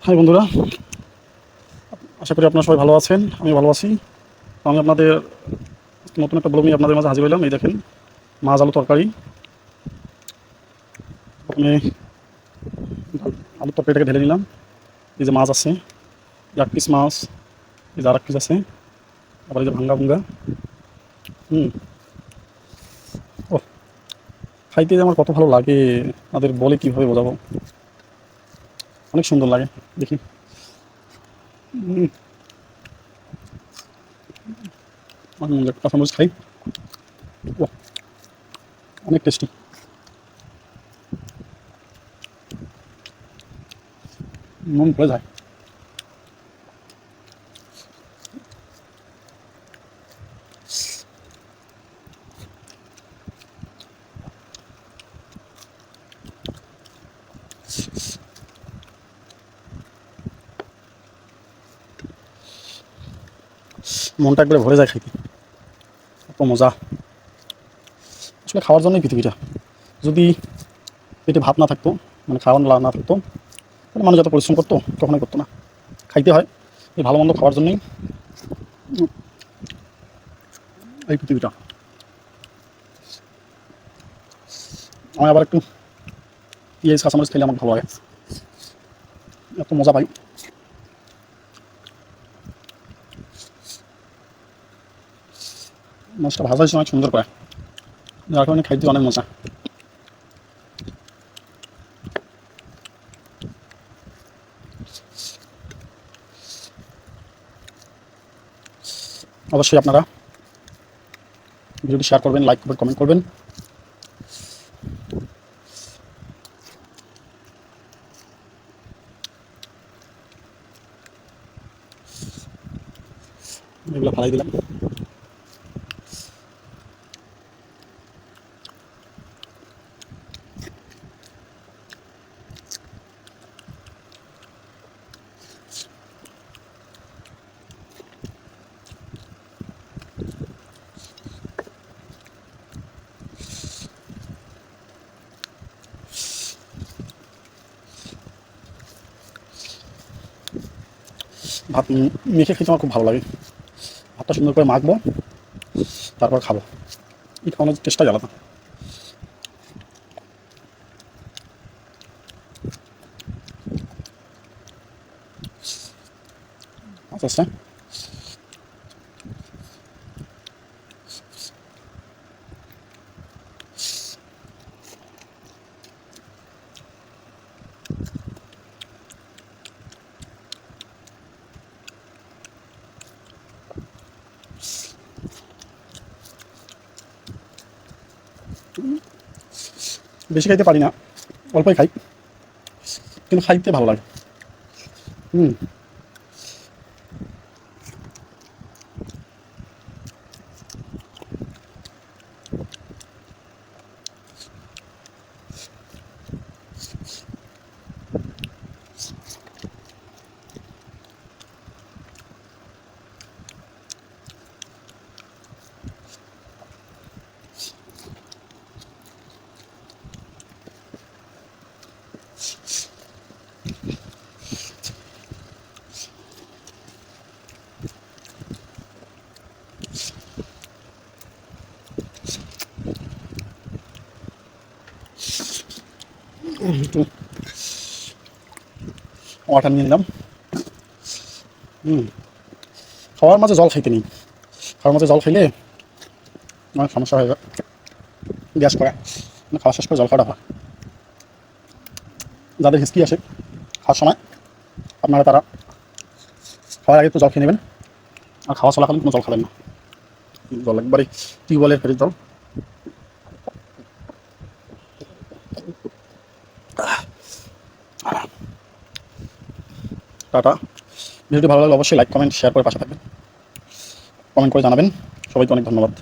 High বন্ধুরা, আশা করি আপনারা সবাই ভালো আছেন। আমি ভালো আছি। তো আমি আপনাদের নতুন একটা ব্লগ নিয়ে আপনাদের মাঝে হাজির হইলাম। এই দেখেন, মাছ আলু তরকারি। প্রথমে আলুর তরকারিটাকে ঢেলে নিলাম। এই যে মাছ আছে, এক পিস মাছ, এই যে আর এক পিস আছে, আবার এই যে ভাঙ্গা ভুঙ্গা। হুম, ও খাইতে যে আমার কত ভালো লাগে, তাদের বলে কীভাবে বোঝাবো। অনেক সুন্দর লাগে। দেখি, কাঁচামরিচ খাই। ও, অনেক টেস্টি। মন ভরে যায়। মনটা একবারে ভরে যায় খাইতে, এত মজা। আসলে খাওয়ার জন্যই পৃথিবীটা। যদি পেটে ভাত না থাকতো, মানে খাওয়ার না থাকতো, তাহলে মানুষ যত পরিশ্রম করতো কখনোই করতো না। খাইতে হয় এই ভালো মন্দ খাওয়ার জন্যই এই পৃথিবীটা। আমি আবার একটু পেঁয়াজ কাঁচামরিচ খেলে আমার ভালো লাগে, এত মজা পাই। মাছটা ভাজা হয়েছে অনেক সুন্দর করে, যার কারণে খাইতে অনেক মজা। অবশ্যই আপনারা ভিডিওটি শেয়ার করবেন, লাইক করবেন, কমেন্ট করবেন। এগুলো ফালাই দিলাম। ভাত মেখে খেতে আমার খুব ভালো লাগে। ভাতটা সুন্দর করে মাখবো, তারপর খাবো। এই খাওয়ানোর চেষ্টাই আলাদা। আচ্ছা আচ্ছা, বেশি খাইতে পারি না, অল্পই খাই, কিন্তু খাইতে ভালো লাগে। হুম, একটু ওয়াটার নিয়ে নিলাম। হুম, খাওয়ার মাঝে জল খাইতে নেই। খাওয়ার মাঝে জল খাইলে অনেক সমস্যা হয়ে যায়, গ্যাস করে। খাওয়া শেষ করে জল খাওয়াটা হয়। যাদের হিস্ট্রি আসে খাওয়ার সময়, আপনারা তারা খাওয়ার আগে একটু জল খেয়ে নেবেন, আর খাওয়া চলাকালীন কোনো জল খাবেন না। জল একবারে টিউবওয়েলের ফেরির জল। টাটা। ভিডিওটি ভালো লাগলে অবশ্যই লাইক কমেন্ট শেয়ার করে পাশে থাকবেন, কমেন্ট করে জানাবেন। সবাইকে অনেক ধন্যবাদ।